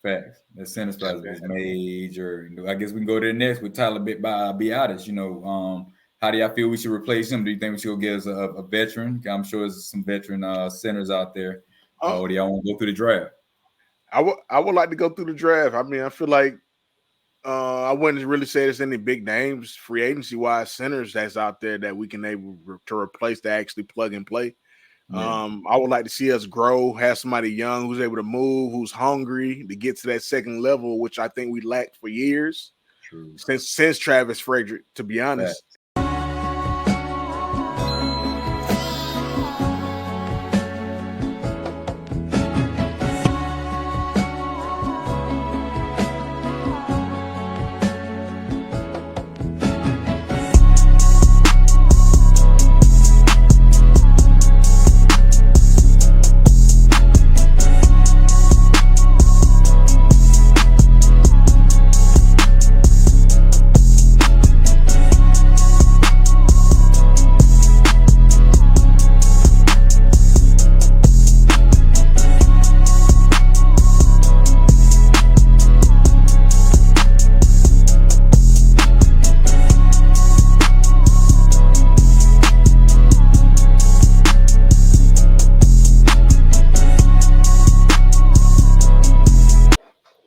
Facts. That center spot is major. I guess we can go to the next with Tyler Biadasz. How do y'all feel we should replace him? Do you think we should get us a veteran? I'm sure there's some veteran centers out there. Or do y'all want to go through the draft? I would like to go through the draft. I mean, I feel like I wouldn't really say there's any big names free agency wise centers that's out there that we can able to replace to actually plug and play. Yeah. I would like to see us grow, have somebody young who's able to move, who's hungry to get to that second level, which I think we lacked for years. True. Since Travis Frederick, to be honest.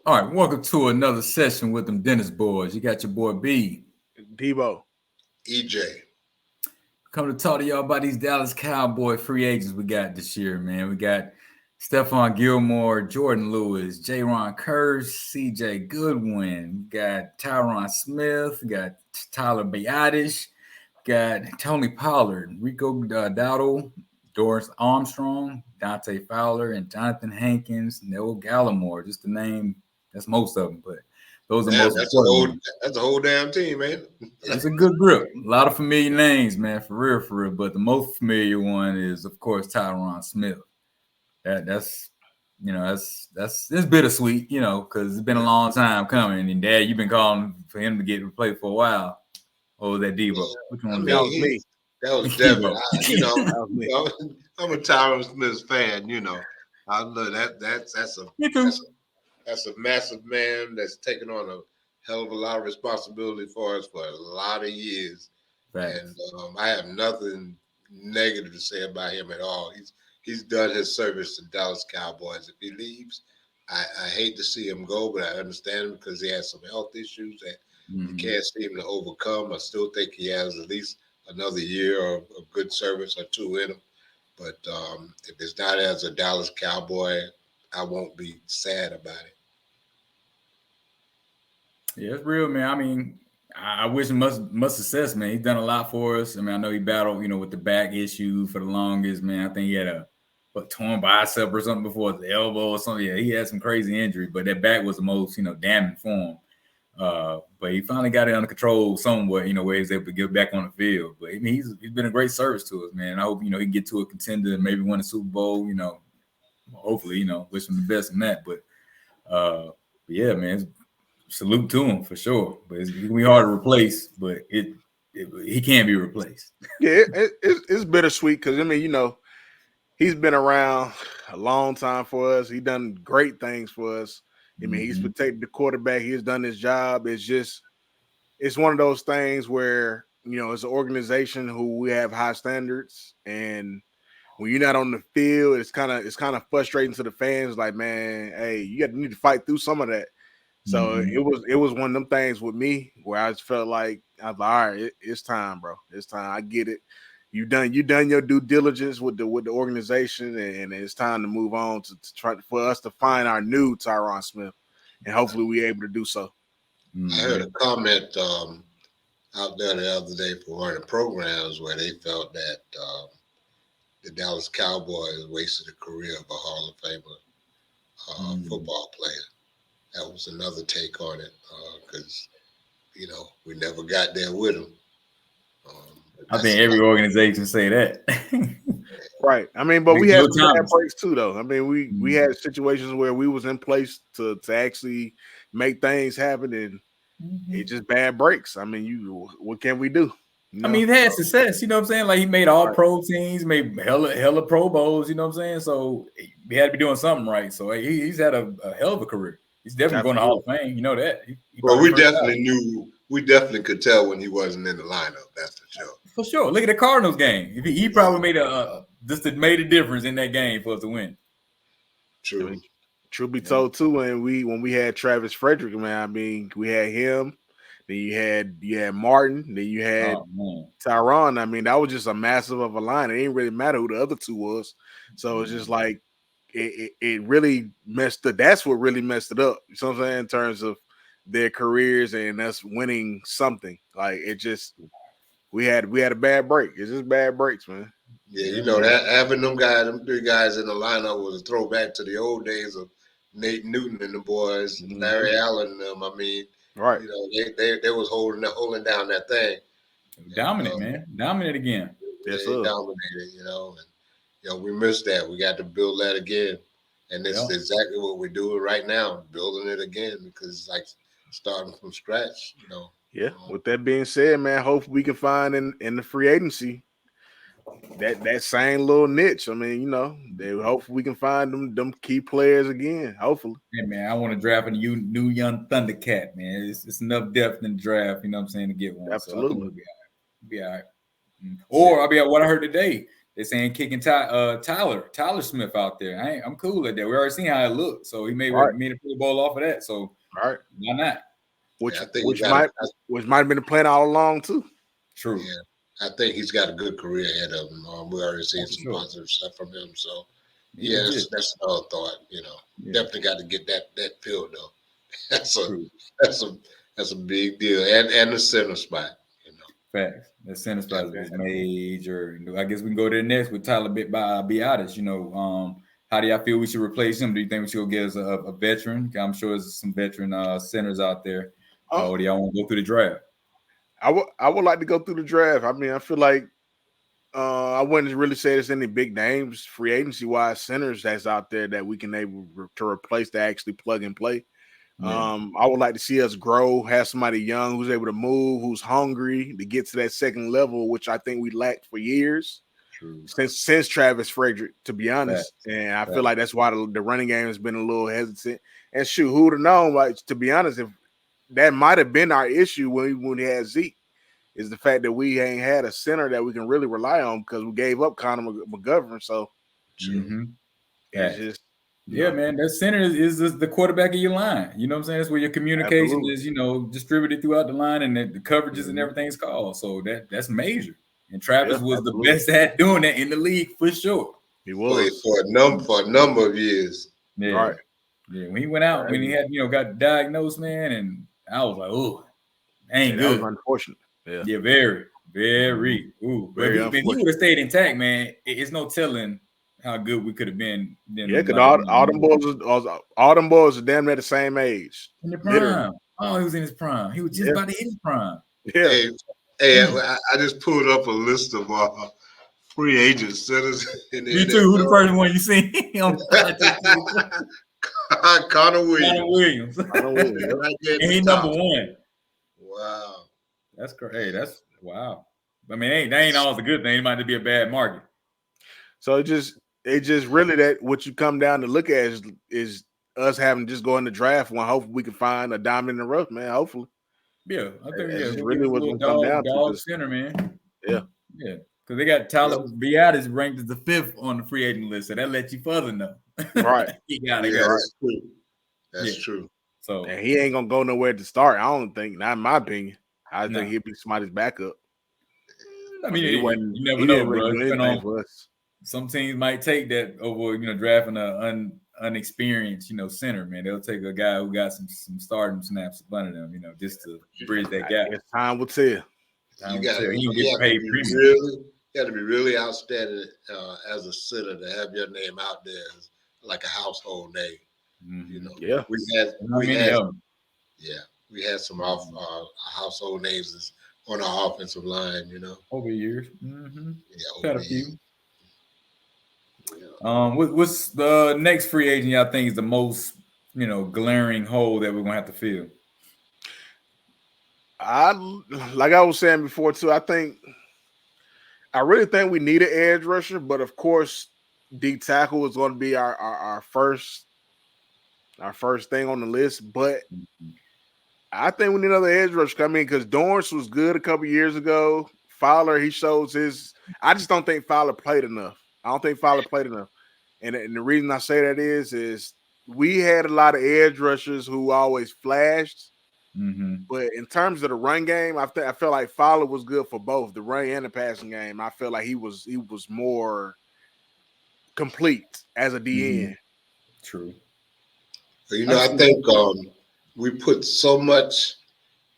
All right, welcome to another session with them Dennis boys. You got your boy B. Debo. EJ. Come to talk to y'all about these Dallas Cowboy free agents we got this year, man. We got Stephon Gilmore, Jordan Lewis, Jaron Kearse, CJ Goodwin. We got Tyron Smith. We got Tyler Biadasz. Got Tony Pollard, Rico Dowdle, Doris Armstrong, Dante Fowler, and Jonathan Hankins, Noel Gallimore, just to name. That's most of them, but those are most important. That's a whole damn team, man. It's a good group. A lot of familiar names, man, for real. But the most familiar one is, of course, Tyron Smith. That's it's bittersweet, because it's been a long time coming. And Dad, you've been calling for him to get replaced for a while. Or was that Debo? Which one that was me. That was Devin. I'm a Tyron Smith fan. I love that. That's a massive man that's taken on a hell of a lot of responsibility for us for a lot of years. Right. And I have nothing negative to say about him at all. He's done his service to Dallas Cowboys. If he leaves, I hate to see him go, but I understand him because he has some health issues that he can't seem to overcome. I still think he has at least another year of good service or two in him. But if it's not as a Dallas Cowboy, I won't be sad about it. Yeah, it's real, man. I mean, I wish him much success, man. He's done a lot for us. I mean, I know he battled, with the back issue for the longest, man. I think he had a torn bicep or something before his elbow or something. Yeah, he had some crazy injury, but that back was the most, damning for him. But he finally got it under control somewhat, where he's able to get back on the field. But I mean, he's been a great service to us, man. I hope, he can get to a contender and maybe win a Super Bowl, hopefully, wish him the best in that. But yeah, man, salute to him for sure. But it's going to be hard to replace, but he can't be replaced. Yeah, it's bittersweet because, I mean, he's been around a long time for us. He's done great things for us. I mean, he's protected the quarterback. He's done his job. It's one of those things where, it's an organization who we have high standards, and when you're not on the field, it's kind of frustrating to the fans. Like, man, hey, you need to fight through some of that. So it was one of them things with me where I just felt like I was like, all right, it's time, bro. It's time. I get it. You done your due diligence with the organization, and it's time to move on to try for us to find our new Tyron Smith, and hopefully we're able to do so. I heard a comment out there the other day for one of the programs where they felt that the Dallas Cowboys wasted the career of a Hall of Famer football player. That was another take on it because, we never got there with him. I think every organization say that. Right. I mean, but we had some bad breaks too, though. I mean, we had situations where we was in place to actually make things happen, and it just bad breaks. I mean, what can we do? I mean, he had success, you know what I'm saying? Like, he made all-pro teams, made hella Pro Bowls, you know what I'm saying? So he had to be doing something right. So he's had a hell of a career. He's definitely going to Hall of Fame. You know that. Well, we definitely could tell when he wasn't in the lineup. That's for sure. For sure. Look at the Cardinals game. He probably made made a difference in that game for us to win. True. I mean, truth be told, too, when we had Travis Frederick, man, I mean, we had him. Then you had Martin. Then you had Tyron. I mean, that was just a massive of a line. It didn't really matter who the other two was. So it's just like it really messed up. That's what really messed it up. You know what I'm saying? In terms of their careers and us winning something. Like it just we had a bad break. It's just bad breaks, man. Yeah, you know that having them three guys in the lineup was a throwback to the old days of Nate Newton and the boys, Larry Allen and them. I mean, right? You know, they was holding down that thing. Dominant, man. Dominant again. Yes, they dominated, you know, and we missed that. We got to build that again. And this is exactly what we're doing right now, building it again, because it's like starting from scratch, you know. Yeah. With that being said, man, hopefully we can find in the free agency that same little niche. I mean, you know, hopefully we can find them key players again. Hopefully. Hey, man, I want to draft a new young Thundercat, man. It's enough depth in the draft, you know what I'm saying, to get one. Absolutely. So I think we'll be all right. Or I'll be what I heard today. They're saying kicking Tyler Smith out there. I'm cool at that. We already seen how it looked, so he may mean to put the ball off of that. So why not? Which might have been the plan all along too. True. Yeah, I think he's got a good career ahead of him. We already seen some positive stuff from him. So that's another thought. You know, definitely got to get that pill though. That's a big deal, and the center spot. Facts. That center spot is major. I guess we can go to the next with Tyler Biadasz. You know, how do y'all feel we should replace him? Do you think we should go get us a veteran? I'm sure there's some veteran centers out there. Or do y'all want to go through the draft? I would like to go through the draft. I mean, I feel like I wouldn't really say there's any big names, free agency wise centers that's out there that we can able to replace to actually plug and play. Yeah. I would like to see us grow, have somebody young who's able to move, who's hungry to get to that second level, which I think we lacked for years. True. Since Travis Frederick, to be honest. And I feel like that's why the running game has been a little hesitant. And shoot, who would have known? Like, to be honest, if that might have been our issue when we had Zeke, is the fact that we ain't had a center that we can really rely on because we gave up Connor McGovern. So it's just. Yeah, man, that center is the quarterback of your line. You know what I'm saying? That's where your communication is, distributed throughout the line and the coverages and everything's called. So that's major. And Travis was the best at doing that in the league for sure. He was for a number of years. Yeah. Right. Yeah. When he went out, when he had, got diagnosed, man, and I was like, oh, ain't good. That was unfortunate. Yeah. Yeah, very, very. Ooh. But if he would have stayed intact, man, it's no telling how good we could have been. Because all them boys are damn near the same age. In the prime. Literally. Oh, he was in his prime. He was just about to hit his prime. Yeah. Hey, I just pulled up a list of free agent centers. Me too. Who the first one you seen? Connor Williams. And he number one. Wow. That's great. Hey, that's wow. I mean, that ain't always a good thing. It might be a bad market. So it just really that what you come down to look at is us having just go in the draft one. Hopefully we can find a diamond in the rough, man. Hopefully. Yeah, I think that's really what's going to come down to. Center, man. Yeah. Yeah. Because they got Tyler Biadasz ranked as the 5th on the free agent list. So that lets you further know. Right. That's true. That's true. So and he ain't going to go nowhere to start. I don't think, not in my opinion. I think he'd be somebody's backup. I mean, you never know, bro. Some teams might take that over, drafting an unexperienced, center, man. They'll take a guy who got some stardom snaps in front of them, just to bridge that gap. Time will tell. You got to be really outstanding as a center to have your name out there as like a household name. Mm-hmm. Yeah, we had some household names on our offensive line, over years. Mm-hmm. Yeah, had a few. What's the next free agent y'all think is the most, glaring hole that we're gonna have to fill? Like I was saying before too, I really think we need an edge rusher, but of course, D tackle is going to be our first our first thing on the list. But I think we need another edge rush come in because Dorrance was good a couple years ago. Fowler, he shows his. I just don't think Fowler played enough. I don't think Fowler played enough. And the reason I say that is we had a lot of edge rushers who always flashed. But in terms of the run game, I felt like Fowler was good for both the run and the passing game. I feel like he was more complete as a DN. True. I think we put so much,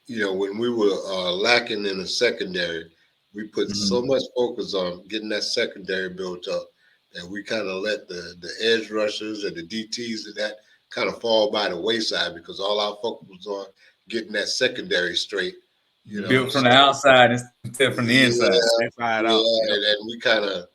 when we were lacking in the secondary, we put so much focus on getting that secondary built up that we kind of let the edge rushers and the DTs and that kind of fall by the wayside because all our focus was on getting that secondary straight. Built from the outside instead from the inside. Inside out. Yep. And we kind of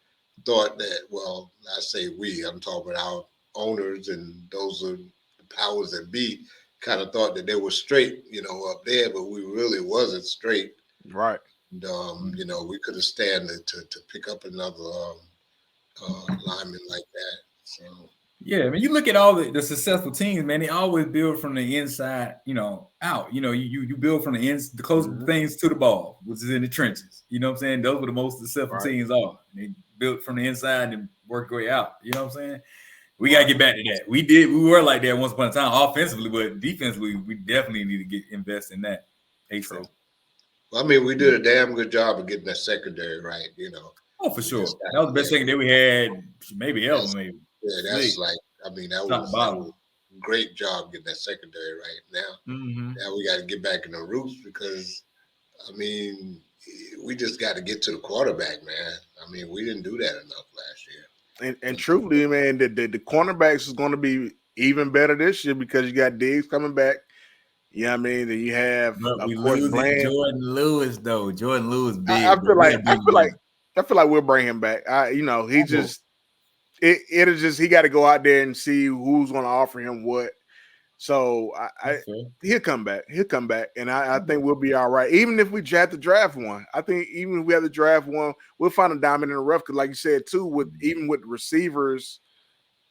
thought that, well, I say we, I'm talking about our owners and those are the powers that be, kind of thought that they were straight, up there, but we really wasn't straight. Right. And, we could have stand to pick up another lineman like that. So. Yeah, I mean, you look at all the successful teams, man. They always build from the inside, out. You build from the closest things to the ball, which is in the trenches. You know what I'm saying? Those were the most successful teams are. They built from the inside and work their way out. You know what I'm saying? We gotta get back to that. We were like that once upon a time, offensively, but defensively, we definitely need to invest in that. Well, I mean, we did a damn good job of getting that secondary right. Oh, for sure. That was the best secondary we had, maybe ever, maybe. Yeah, that's that was a great job getting that secondary right now. Now we got to get back in the roots because, we just got to get to the quarterback, man. We didn't do that enough last year. And truthfully, man, the cornerbacks is going to be even better this year because you got Diggs coming back. You know what I mean? Then you have Jordan Lewis, though. Jordan Lewis big. I feel like we'll bring him back. He just it'll just he got to go out there and see who's going to offer him what. So he'll come back. He'll come back, and I think we'll be all right. Even if we have to draft one, I think even if we have to draft one, we'll find a diamond in the rough. Because, like you said too, with receivers,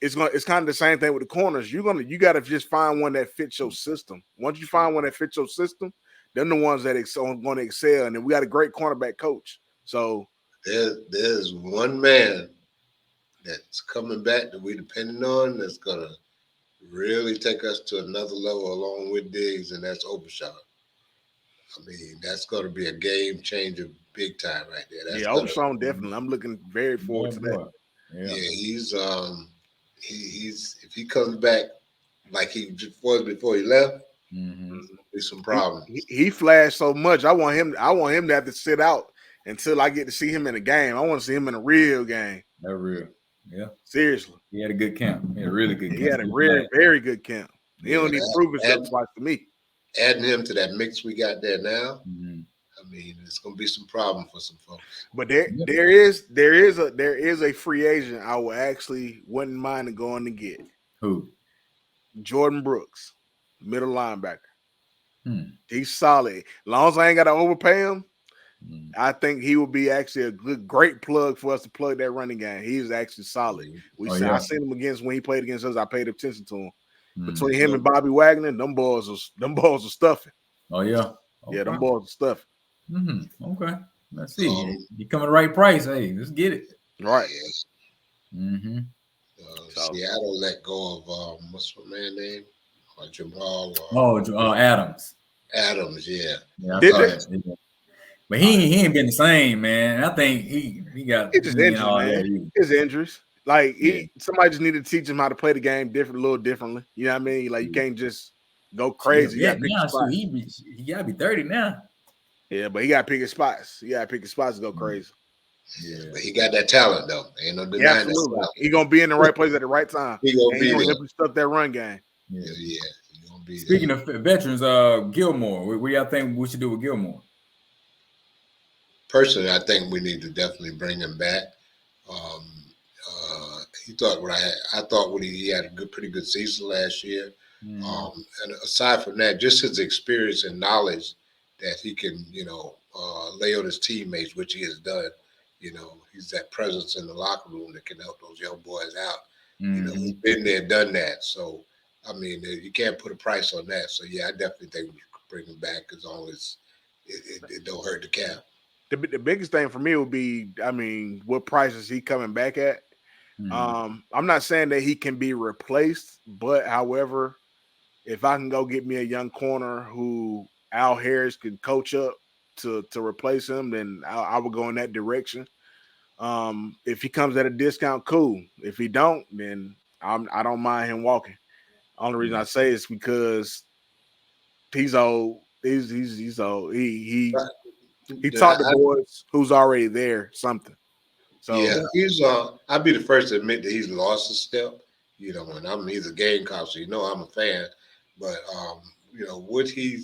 it's kind of the same thing with the corners. You got to just find one that fits your system. Once you find one that fits your system, they're the ones that are going to excel. And then we got a great cornerback coach. So there's one man that's coming back that we depending on that's gonna really take us to another level along with Diggs, and that's Overshawn. That's going to be a game changer big time right there. Overshawn definitely. I'm looking very forward to that. Yeah, he's if he comes back like he was before he left, there's some problems. He flashed so much. I want him to have to sit out until I get to see him in a game. I want to see him in a real game. Not real. Yeah. Seriously. He had a good camp. He had a really good camp. He had a very good camp. He don't need to prove himself twice to me. Adding him to that mix we got there now, it's gonna be some problem for some folks. But there is a free agent I wouldn't mind going to get. Who? Jordan Brooks, middle linebacker. He's solid. As long as I ain't got to overpay him, I think he would be actually a great plug for us to plug that running game. He's actually solid. I seen him when he played against us. I paid attention to him. Between him and Bobby Wagner, them boys are stuffing. Oh yeah, yeah, them boys are stuffing. Okay, let's see. You come at the right price. Hey, let's get it. Right. Seattle let go of what's my man name? Jamal. Adams. Adams, yeah. Did they? But he ain't been the same, man. I think he got his injuries, man. His injuries. Like somebody just needed to teach him how to play the game a little differently. You know what I mean? Like you can't just go crazy. Yeah, he gotta be 30 now. Yeah, but he gotta pick his spots. He gotta pick his spots to go crazy. Yeah, but he got that talent though. Ain't no denying that. He gonna be in the right place at the right time. He gonna help you stuff that run game. Yeah. He gonna be Speaking of veterans, Gilmore. What y'all think we should do with Gilmore? Personally, I think we need to definitely bring him back. He thought I thought he had a pretty good season last year. And aside from that, just his experience and knowledge that he can, lay on his teammates, which he has done. He's that presence in the locker room that can help those young boys out. He's been there, done that. So I mean, you can't put a price on that. So yeah, I definitely think we could bring him back as long as it don't hurt the cap. The biggest thing for me would be, I mean, what price is he coming back at? I'm not saying that he can be replaced, but however, if I can go get me a young corner who Al Harris can coach up to replace him, then I would go in that direction. If he comes at a discount, cool. If he don't, then I don't mind him walking. Only reason I say is because he's old. He's old. He taught the boys who's already there something. So yeah, he's I'd be the first to admit that he's lost a step. You know, and he's a Gamecock, so you know I'm a fan. But you know what he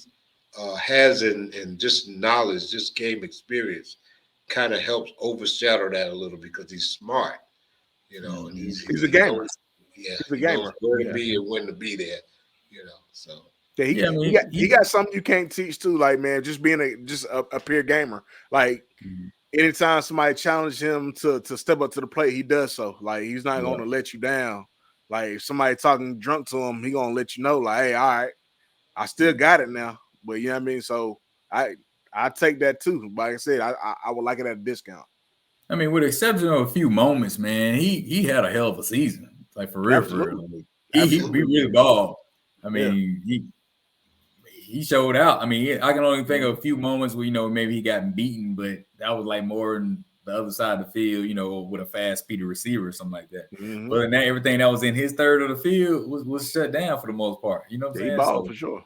has in just knowledge, just game experience, kind of helps overshadow that a little because he's smart. You know, and he's a gamer. He's a gamer. Knows where to be and when to be there. You know, so. Yeah, he got something you can't teach too. Like, man, just being a pure gamer. Like, anytime somebody challenges him to step up to the plate, he does so. Like, he's not going to let you down. Like, if somebody talking drunk to him, he going to let you know, like, hey, all right, I still got it now. But you know what I mean? So I take that too. Like I said, I would like it at a discount. I mean, with the exception of a few moments, man, he had a hell of a season. Like, for real, for real. He really balled. I mean, he showed out. I mean, I can only think of a few moments where, you know, maybe he got beaten, but that was like more in the other side of the field, you know, with a fast, speedy receiver or something like that. But then everything that was in his third of the field was shut down for the most part. You know what I'm saying? He balled for sure.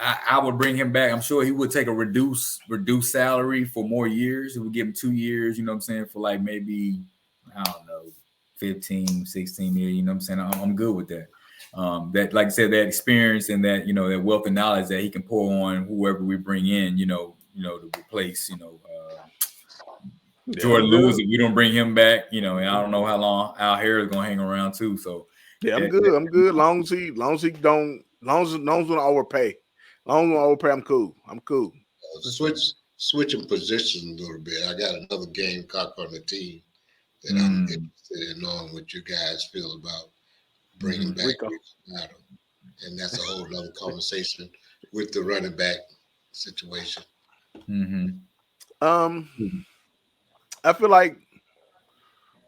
I would bring him back. I'm sure he would take a reduced salary for more years. It would give him 2 years, you know what I'm saying, for like maybe, I don't know, 15, 16 million, you know what I'm saying? I'm good with that. That, like I said, that experience and that, you know, that wealth of knowledge that he can pour on whoever we bring in, you know, to replace, Jordan Lewis. If we don't bring him back, you know, and I don't know how long Al Harris is gonna hang around too. So yeah, I'm good. Long as he don't, long as we don't overpay. Long as we don't overpay, I'm cool. Switching positions a little bit. I got another Gamecock on the team that I'm interested in knowing what you guys feel about bringing back Adam. And that's a whole other conversation with the running back situation. I feel like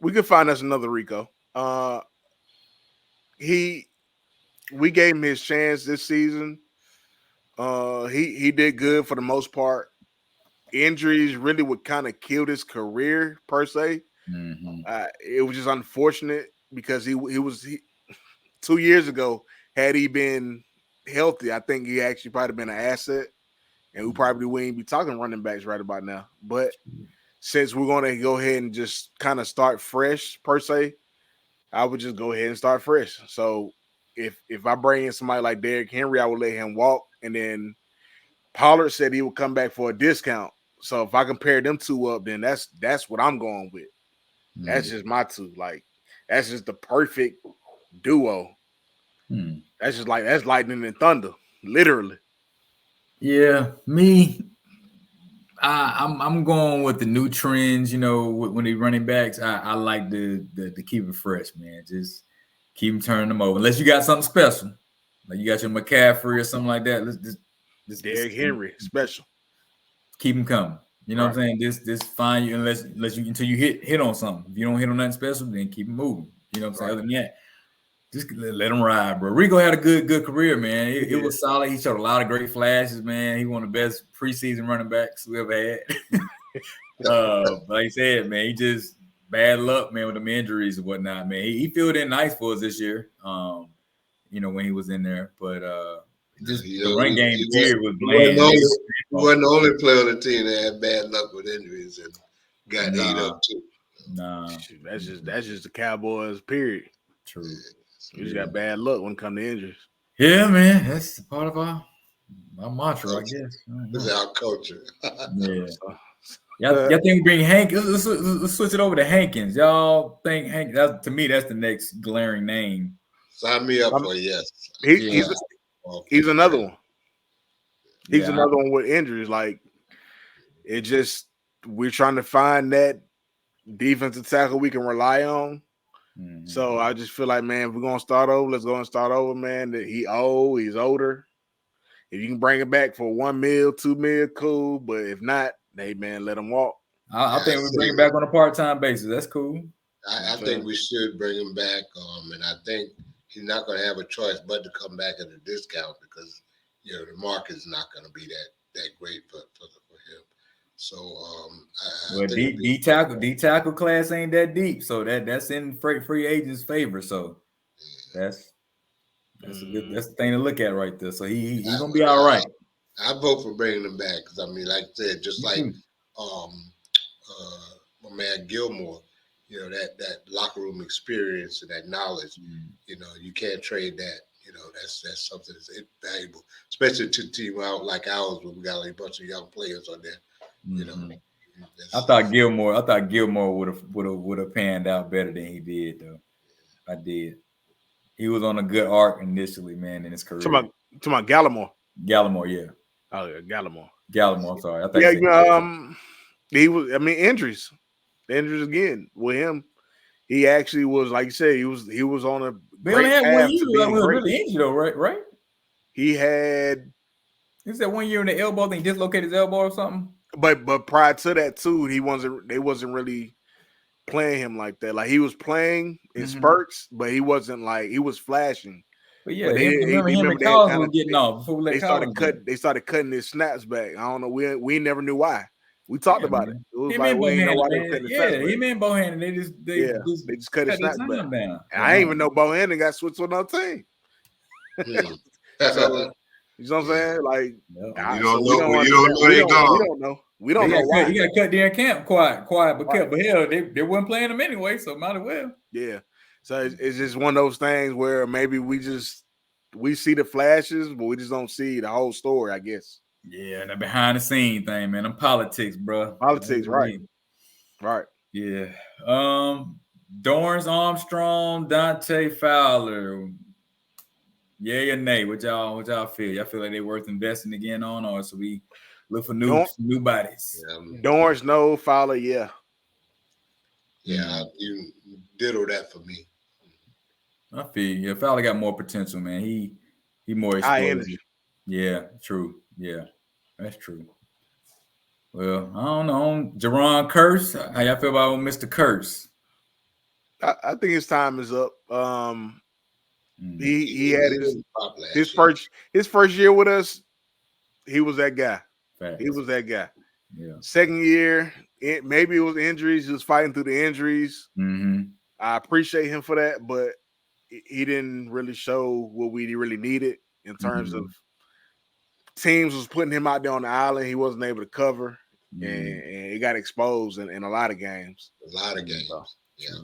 we could find us another Rico. We gave him his chance this season. He did good for the most part. Injuries really would kind of kill his career per se. It was just unfortunate because he was 2 years ago. Had he been healthy, I think he actually probably been an asset, and we probably wouldn't be talking running backs right about now. But since we're going to go ahead and just kind of start fresh per se, I would just go ahead and start fresh. So if I bring in somebody like Derrick Henry, I would let him walk, and then Pollard said he would come back for a discount. So if I compare them two up, then that's what I'm going with. That's just my two. Like, that's just the perfect duo. That's lightning and thunder, literally. Yeah, I'm going with the new trends. You know, when they running backs, I like to keep it fresh, man. Just keep them turning them over, unless you got something special, like you got your McCaffrey or something like that. Let's Derrick Henry special. Keep them coming. You know what I'm saying? This fine you unless you until you hit on something. If you don't hit on nothing special, then keep it moving. You know what I'm saying? Other than that, just let him ride, bro. Rico had a good career, man. It was solid. He showed a lot of great flashes, man. He one of the best preseason running backs we ever had. Like I said, man, he just bad luck, man, with them injuries and whatnot, man. He filled in nice for us this year. You know, when he was in there, but just the run game period was bland. He wasn't the only player on the team that had bad luck with injuries and got ate up too. That's just the Cowboys. Period. True. You just got bad luck when it comes to injuries. Yeah, man, that's part of our mantra, I guess. This is our culture. Yeah. Y'all think we bring Hank? Let's switch it over to Hankins. Y'all think Hank? To me, that's the next glaring name. Sign me up for yes. He's another one. He's another one with injuries. Like, it just, we're trying to find that defensive tackle we can rely on. Mm-hmm. So I just feel like, man, if we're gonna start over, let's go and start over, man. That he's older. If you can bring him back for $1 million, $2 million, cool. But if not, hey man, let him walk. I think we bring it back on a part-time basis. That's cool. I think we should bring him back. And I think he's not going to have a choice but to come back at a discount because the market's not going to be that great for him. So well, D tackle class ain't that deep, so that's in free agents' favor. So that's the thing to look at right there. So he's gonna be all right. I vote for bringing him back because like I said, just like my man Gilmore, that locker room experience and that knowledge, you can't trade that. That's something that's invaluable, especially to a team out like ours where we got a bunch of young players on there. I thought Gilmore would have panned out better than he did though. I did. He was on a good arc initially, man, in his career. To my Gallimore. Gallimore, yeah. Oh yeah, Gallimore. Gallimore, sorry. I think he was. I mean, injuries again with him. He actually was, like you said, he was on a. They only had 1 year. He was really injured though, right? He had. He said 1 year in the elbow. Then he dislocated his elbow or something. But prior to that too, they wasn't really playing him like that. Like he was playing in spurts, but he wasn't like he was flashing. But yeah, him and Collins was getting off before we let Collins. They started cutting his snaps back. I don't know. We never knew why. We talked about it. It was him like we didn't know why they cut his snaps back. Him and Bohannon, they just cut his snaps back. Down. And I didn't even know Bohannon got switched to another team. So you know what I'm saying? Like we don't know why. You got to cut their camp quiet, but hell, they weren't playing them anyway, so might as well. Yeah. So it's just one of those things where maybe we see the flashes, but we just don't see the whole story, I guess. Yeah, the behind the scene thing, man. I'm politics, bro. Politics, right. Right. Yeah. Dorrance Armstrong, Dante Fowler. Yay or nay? What y'all feel? Y'all feel like they worth investing again on, or so we look for new bodies? Dorrance, no. Fowler, yeah. Yeah, you ditto that for me. I feel you. Fowler got more potential, man. He more explosive. Yeah, true. Yeah, that's true. Well, I don't know. Jerron Curse, how y'all feel about Mr. Curse? I think his time is up. He had his first year with us. He was that guy. Facts. He was that guy. Yeah. Second year, maybe it was injuries. He was fighting through the injuries. Mm-hmm. I appreciate him for that, but he didn't really show what we really needed in terms of teams was putting him out there on the island. He wasn't able to cover, and he got exposed in a lot of games. Yeah.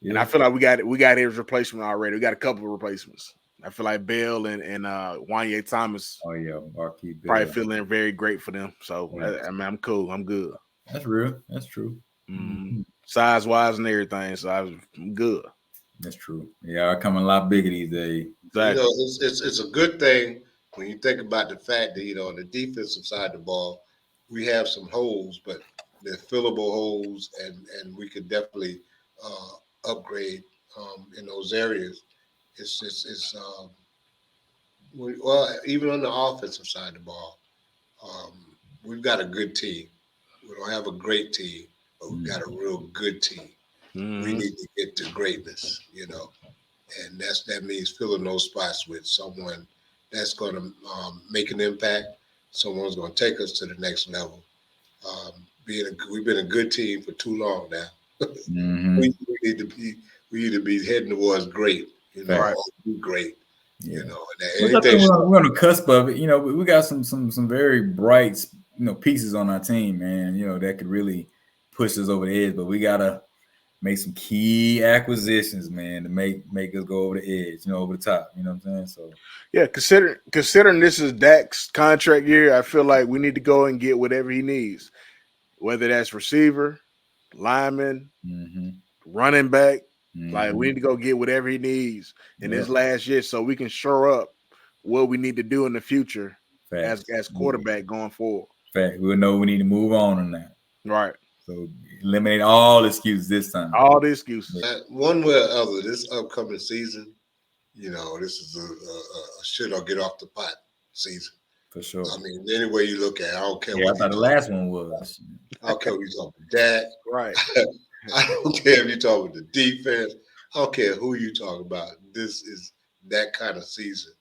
And I feel like we got his replacement already. We got a couple of replacements. I feel like Bell and Wanye Thomas. Oh yeah, Marquise Bell. Probably feeling very great for them. So I mean, I'm cool. I'm good. That's real. That's true. Mm-hmm. Size wise and everything. So I'm good. That's true. Yeah, I'm coming a lot bigger these days. Exactly. It's a good thing when you think about the fact that on the defensive side of the ball, we have some holes, but they're fillable holes, and we could definitely upgrade in those areas. Even on the offensive side of the ball, we've got a good team. We don't have a great team, but we've got a real good team. Mm-hmm. We need to get to greatness, and that means filling those spots with someone that's going to make an impact. Someone's going to take us to the next level. We've been a good team for too long now. Mm-hmm. we need to be heading towards great, right. Great, yeah. We're on the cusp of it. We got some very bright, pieces on our team, man. That could really push us over the edge, but we gotta make some key acquisitions, man, to make us go over the edge, over the top. You know what I'm saying? So yeah, considering this is Dak's contract year, I feel like we need to go and get whatever he needs, whether that's receiver, lineman, running back. Like we need to go get whatever he needs in this last year, so we can shore up what we need to do in the future as quarterback going forward. Fact, we'll know we need to move on that. Right. So eliminate all excuses this time. All the excuses. One way or other, this upcoming season, this is a shit or get off the pot season. For sure. I mean, any way you look at it, I don't care. Yeah, I thought the last one was. I don't care what you talk about that. Right. I don't care if you talk about the defense. I don't care who you talk about. This is that kind of season.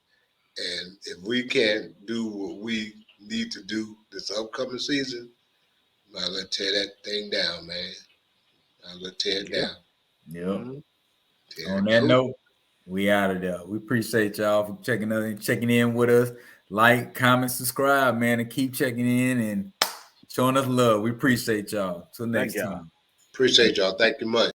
And if we can't do what we need to do this upcoming season, I'll let tear that thing down, man. I'll let tear it down. Yep. Mm-hmm. On that note, we out of there. We appreciate y'all for checking in with us. Like, comment, subscribe, man, and keep checking in and showing us love. We appreciate y'all. Till next time. Appreciate y'all. Thank you much.